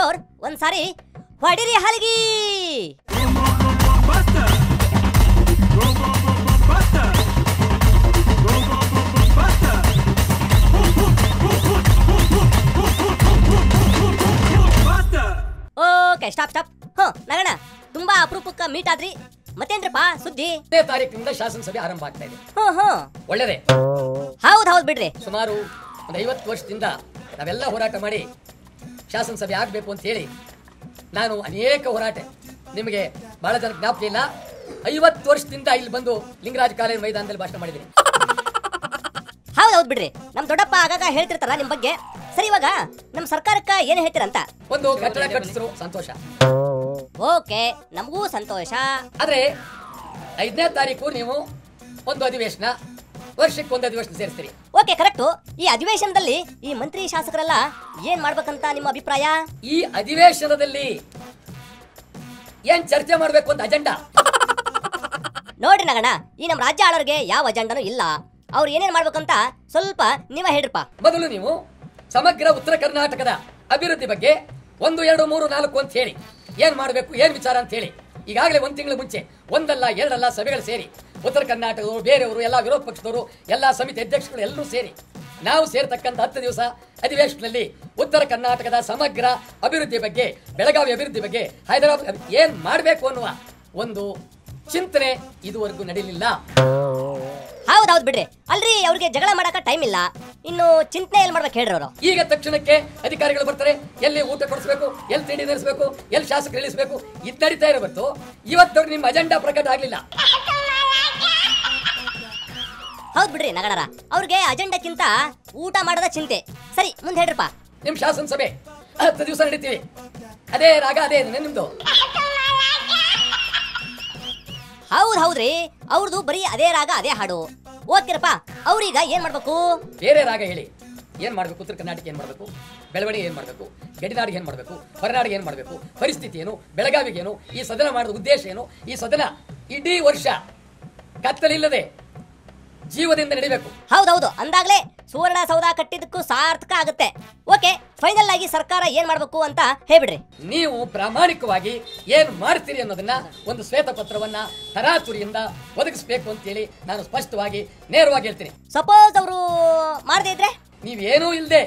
Four ಒಂದ್ಸಾರಿ ಹೊಡಿರಿ ಹಲಗಿ. Okay stop stop. ನಗಣ ತುಂಬಾ ಅಪರೂಪಕ್ಕ ಮೀಟ್ ಆದ್ರಿ. ಮತ್ತೇನ್ರಪ್ಪ ಸುದ್ದಿ? 5ನೇ ತಾರೀಕಿನಿಂದ ಶಾಸನಸಭೆ ಆರಂಭ ಆಗ್ತಾ ಇದೆ. ಒಳ್ಳೇದೇ. ಹೌದು ಬಿಡ್ರಿ. ಸುಮಾರು ಒಂದು 50 ವರ್ಷದಿಂದ ನಾವೆಲ್ಲ ಹೋರಾಟ ಮಾಡಿ ಶಾಸನಸಭೆ ಆಗ್ಬೇಕು ಅಂತ ಹೇಳಿ ನಾನು ಅನೇಕ ಹೋರಾಟ, ನಿಮಗೆ ಬಹಳ ಜನ ಜ್ಞಾಪಕ ಇಲ್ಲ, 50 ವರ್ಷದಿಂದ ಇಲ್ಲಿ ಬಂದು ಲಿಂಗರಾಜ ಕಾಲೇಜ್ ಮೈದಾನದಲ್ಲಿ ಭಾಷಣ ಮಾಡಿದ್ದೀನಿ. ಹೌದು ಬಿಡ್ರಿ. ನಮ್ ದೊಡ್ಡಪ್ಪ ಆಗಾಗ ಹೇಳ್ತಿರ್ತಾರ ನಿಮ್ ಬಗ್ಗೆ. ಸರಿ, ಇವಾಗ ನಮ್ ಸರ್ಕಾರಕ್ಕ ಏನ್ ಹೇಳ್ತೀರಂತ? ಒಂದು ಕಟ್ಟಡ ಕಟ್ಟಿಸಿದ್ರು, ಸಂತೋಷ. ಓಕೆ, ನಮಗೂ ಸಂತೋಷ. ಆದ್ರೆ 5ನೇ ತಾರೀಕು ನೀವು ಒಂದು ಅಧಿವೇಶನ, ವರ್ಷಕ್ಕೆ ಒಂದು ಅಧಿವೇಶನ ಸೇರಿಸ್ತೀರಿ. Okay, correct. ಈ ಅಧಿವೇಶನದಲ್ಲಿ ಈ ಮಂತ್ರಿ ಶಾಸಕರೆಲ್ಲ ಏನ್ ಮಾಡ್ಬೇಕಂತ ನಿಮ್ಮ ಅಭಿಪ್ರಾಯ? ಈ ಅಧಿವೇಶನದಲ್ಲಿ ಏನ್ ಚರ್ಚೆ ಮಾಡ್ಬೇಕು ಅಂತ ಅಜೆಂಡಾ ನೋಡ್ರಿ ನಗಣ, ಈ ನಮ್ಮ ರಾಜ್ಯ ಆಳೋರ್ಗೆ ಯಾವ ಅಜೆಂಡಾನು ಇಲ್ಲ. ಅವ್ರು ಏನೇನ್ ಮಾಡ್ಬೇಕಂತ ಸ್ವಲ್ಪ ನೀವ ಹೇಳ್ರಪ್ಪ. ಮೊದಲು ನೀವು ಸಮಗ್ರ ಉತ್ತರ ಕರ್ನಾಟಕದ ಅಭಿವೃದ್ಧಿ ಬಗ್ಗೆ 1, 2, 3, 4 ಅಂತ ಹೇಳಿ ಏನ್ ಮಾಡ್ಬೇಕು, ಏನ್ ವಿಚಾರ ಅಂತ ಹೇಳಿ ಈಗಾಗಲೇ 1 ತಿಂಗಳ ಮುಂಚೆ 1 ಅಲ್ಲ 2 ಅಲ್ಲ ಸಭೆಗಳು ಸೇರಿ ಉತ್ತರ ಕರ್ನಾಟಕದವರು, ಬೇರೆಯವರು, ಎಲ್ಲ ವಿರೋಧ ಪಕ್ಷದವರು, ಎಲ್ಲ ಸಮಿತಿ ಅಧ್ಯಕ್ಷಗಳು ಎಲ್ಲರೂ ಸೇರಿ ನಾವು ಸೇರ್ತಕ್ಕಂಥ 10 ದಿವಸ ಅಧಿವೇಶನದಲ್ಲಿ ಉತ್ತರ ಕರ್ನಾಟಕದ ಸಮಗ್ರ ಅಭಿವೃದ್ಧಿ ಬಗ್ಗೆ, ಬೆಳಗಾವಿ ಅಭಿವೃದ್ಧಿ ಬಗ್ಗೆ, ಹೈದರಾಬಾದ್ ಏನ್ ಮಾಡಬೇಕು ಅನ್ನುವ ಒಂದು ಚಿಂತನೆ ಇದುವರೆಗೂ ನಡೀಲಿಲ್ಲ. ಹೌದೌದು ಬಿಡ್ರಿ. ಅಲ್ರಿ, ಅವ್ರಿಗೆ ಜಗಳ ಮಾಡಕ ಟೈಮ್ ಇಲ್ಲ, ಇನ್ನು ಚಿಂತನೆ ಎಲ್ಲಿ ಮಾಡ್ಬೇಕು ಹೇಳ್ರಿ ಅವರು. ಈಗ ತಕ್ಷಣಕ್ಕೆ ಅಧಿಕಾರಿಗಳು ಬರ್ತಾರೆ, ಎಲ್ಲಿ ಊಟ ಕೊಡಿಸ್ಬೇಕು, ಎಲ್ಲಿ ತಿಂಡಿ ನಡೆಸಬೇಕು, ಎಲ್ಲಿ ಶಾಸಕರು ಇಳಿಸಬೇಕು, ಇದು ನಡೀತಾ ಇರಬೇಕು. ಇವತ್ತು ನಿಮ್ಮ ಅಜೆಂಡಾ ಪ್ರಕಟ ಆಗ್ಲಿಲ್ಲ. ಹೌದ್ ಬಿಡ್ರಿ ನಗಣರ, ಅವ್ರಿಗೆ ಅಜೆಂಡಕ್ಕಿಂತ ಊಟ ಮಾಡೋದ ಚಿಂತೆ. ಸರಿ, ಮುಂದೆ ಹೇಳ್ರಪ್ಪ. ನಿಮ್ ಶಾಸನಸಭೆ 10 ದಿವಸ ನಡೀತೀವಿ. ಅದೇ ರಾಗ, ಅದೇ ನಿಮ್ದು. ಹೌದ್ರಿ, ಅವ್ರದ್ದು ಬರೀ ಅದೇ ರಾಗ, ಅದೇ ಹಾಡು. ಓದ್ತಿರಪ್ಪ, ಅವ್ರೀಗ ಏನ್ ಮಾಡ್ಬೇಕು? ಬೇರೆ ರಾಗ ಹೇಳಿ. ಏನ್ ಮಾಡ್ಬೇಕು? ಉತ್ತರ ಕರ್ನಾಟಕ ಏನ್ ಮಾಡ್ಬೇಕು, ಬೆಳವಣಿಗೆ ಏನ್ ಮಾಡ್ಬೇಕು, ಗಡಿನಾಡಿಗೆ ಏನ್ ಮಾಡ್ಬೇಕು, ಹೊರನಾಡಿಗೆ ಏನ್ ಮಾಡ್ಬೇಕು, ಪರಿಸ್ಥಿತಿ ಏನು, ಬೆಳಗಾವಿಗೆ ಏನು, ಈ ಸದನ ಮಾಡೋದ ಉದ್ದೇಶ ಏನು, ಈ ಸದನ ಇಡೀ ವರ್ಷ ಕತ್ತಲಿಲ್ಲದೆ ಜೀವದಿಂದ ನಡಿಬೇಕು. ಹೌದೌದು, ಅಂದಾಗ್ಲೇ ಸುವರ್ಣ ಸೌಧ ಕಟ್ಟಿದ್ದಕ್ಕೂ ಸಾರ್ಥಕ ಆಗುತ್ತೆ. ಓಕೆ, ಫೈನಲ್ ಆಗಿ ಸರ್ಕಾರ ಏನ್ ಮಾಡ್ಬೇಕು ಅಂತ ಹೇಳ್ಬಿಡ್ರಿ. ನೀವು ಪ್ರಾಮಾಣಿಕವಾಗಿ ಏನ್ ಮಾಡ್ತೀರಿ ಅನ್ನೋದನ್ನ ಒಂದು ಶ್ವೇತಪತ್ರವನ್ನ ತರಾತುರಿಯಿಂದ ಒದಗಿಸಬೇಕು ಅಂತೇಳಿ ನಾನು ಸ್ಪಷ್ಟವಾಗಿ ನೇರವಾಗಿ ಹೇಳ್ತೀನಿ. ಸಪೋಸ್ ಅವರು ಮಾಡದೇ ಇದ್ರೆ, ನೀವೇನೂ ಇಲ್ಲದೆ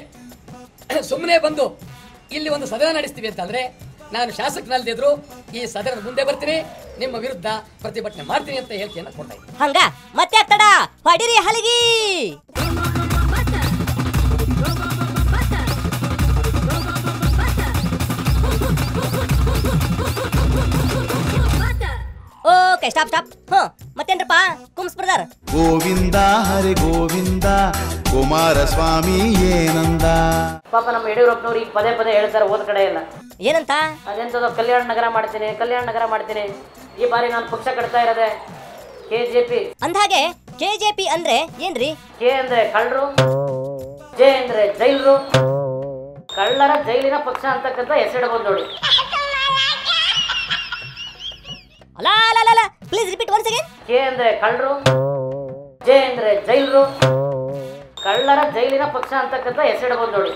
ಸುಮ್ಮನೆ ಬಂದು ಇಲ್ಲಿ ಒಂದು ಸದನ ನಡೆಸ್ತೀವಿ ಅಂತಂದ್ರೆ ನಾನು ಶಾಸಕನಲ್ಲದಿದ್ರು ಈ ಸದನದ ಮುಂದೆ ಬರ್ತೀನಿ, ನಿಮ್ಮ ವಿರುದ್ಧ ಪ್ರತಿಭಟನೆ ಮಾಡ್ತೀನಿ ಅಂತ ಹೇಳಿಕೆಯನ್ನ ಕೊಡ್ತಾ ಇದ್ದೀನಿ. ಹಂಗ ಮತ್ತೆ ತಡ ಹೊಡಿರಿ ಹಲಗಿ. Okay, stop stop. ಮತ್ತೇನ್ರಪ್ಪ ಕುಮ್ಸ್ ಬ್ರದರ್? ಗೋವಿಂದ ಹರಿ ಗೋವಿಂದ ಕುಮಾರಸ್ವಾಮಿ ಏನಂದ. ಪಾಪ ನಮ್ಮ ಯಡಿಯೂರಪ್ಪನವ್ರು ಈಗ ಪದೇ ಪದೇ ಹೇಳ್ತಾರೆ, ಓದ್ ಕಡೆ ಇಲ್ಲ. ಏನಂತ? ಅದೆಂತದೋ ಕಲ್ಯಾಣ ನಗರ ಮಾಡ್ತೀನಿ. ಈ ಬಾರಿ ನಾನು ಪಕ್ಷ ಕಟ್ತಾ ಇರೋದೆ KJP. ಅಂದ್ಹಾಗೆ KJP ಅಂದ್ರೆ ಏನ್ರಿ? ಕೆ ಅಂದ್ರೆ ಕಳ್ಳರು, ಜೆ ಅಂದ್ರೆ ಜೈಲರು, ಕಳ್ಳರ ಜೈಲಿನ ಪಕ್ಷ ಅಂತಕ್ಕಂಥ ಹೆಸರಿಡಬಹುದು ನೋಡಿ. ಅಲ್ಲ, please repeat once again. K ಅಂದ್ರೆ ಕಳ್ಳರು, ಜೆ ಅಂದ್ರೆ ಜೈಲರು, ಕಳ್ಳರ ಜೈಲಿನ ಪಕ್ಷ ಅಂತಕ್ಕಂಥ ಹೆಸರಿಡಬಹುದು ನೋಡಿ.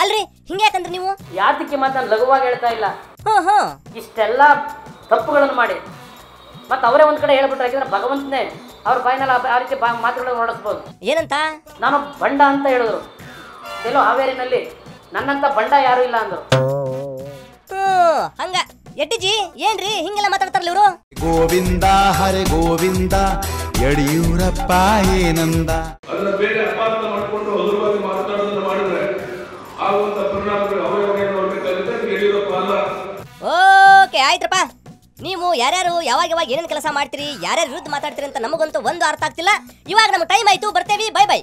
ಅಲ್ರಿ, ಹಿಂಗ್ಯಾಕಂದ್ರೆ ನೀವು? ಯಾತಕ್ಕೆ ಮಾತನ್ನು ಲಘುವಾಗಿ ಹೇಳ್ತಾ ಇಲ್ಲ. ಇಷ್ಟೆಲ್ಲ ತಪ್ಪುಗಳನ್ನು ಮಾಡಿ ಮತ್ತೆ ಅವರೇ ಒಂದ್ ಕಡೆ ಹೇಳ್ಬಿಟ್ರೆ, ಯಾಕಂದ್ರೆ ಭಗವಂತನೇ ಅವ್ರ ಬಾಯಿನಲ್ಲಿ ಆ ರೀತಿ ಮಾತುಗಳನ್ನು ನೋಡಿಸ್ಬೋದು. ಏನಂತ? ನಾನು ಬಂಡ ಅಂತ ಹೇಳಿದ್ರು. ಎಲ್ಲೋ ಹಾವೇರಿನಲ್ಲಿ ನನ್ನಂತ ಬಂಡ ಯಾರು ಇಲ್ಲ ಅಂದ್ರು. ಹಂಗ ಎಟ್ಟಿಜಿ ಏನ್ರಿ ಹಿಂಗೆಲ್ಲ ಮಾತಾಡ್ತಾರಲ್ಲ ಇವರು? ಗೋವಿಂದ ಹರಿ ಗೋವಿಂದ ಯಡಿಯೂರಪ್ಪ ಏನಂದ. ಅದನ್ನ ಬೇರೆ ಅಪಾರ್ಥ ಮಾಡಿಕೊಂಡು ಹಗುರವಾಗಿ ಮಾತಾಡೋದನ್ನ ಮಾಡಿದ್ರೆ ಆಗುವಂತ ಪರಿಣಾಮಗಳು ಅವಯವನ್ನ ನೋಡ್ಬೇಕಾಗುತ್ತೆ. ಯಡಿಯೂರಪ್ಪ ಅಲ್ಲ. ಓಕೆ, ಆಯ್ತ್ರಪ್ಪ. ನೀವು ಯಾರ್ಯಾರು ಯಾವಾಗ ಏನೇನು ಕೆಲಸ ಮಾಡ್ತೀರಿ, ಯಾರ್ಯಾರು ವಿರುದ್ಧ ಮಾತಾಡ್ತೀರಿ ಅಂತ ನಮಗಂತೂ ಒಂದು ಅರ್ಥ ಆಗ್ತಿಲ್ಲ. ಇವಾಗ ನಮ್ಮ ಟೈಮ್ ಆಯ್ತು, ಬರ್ತೇವಿ. Bye bye.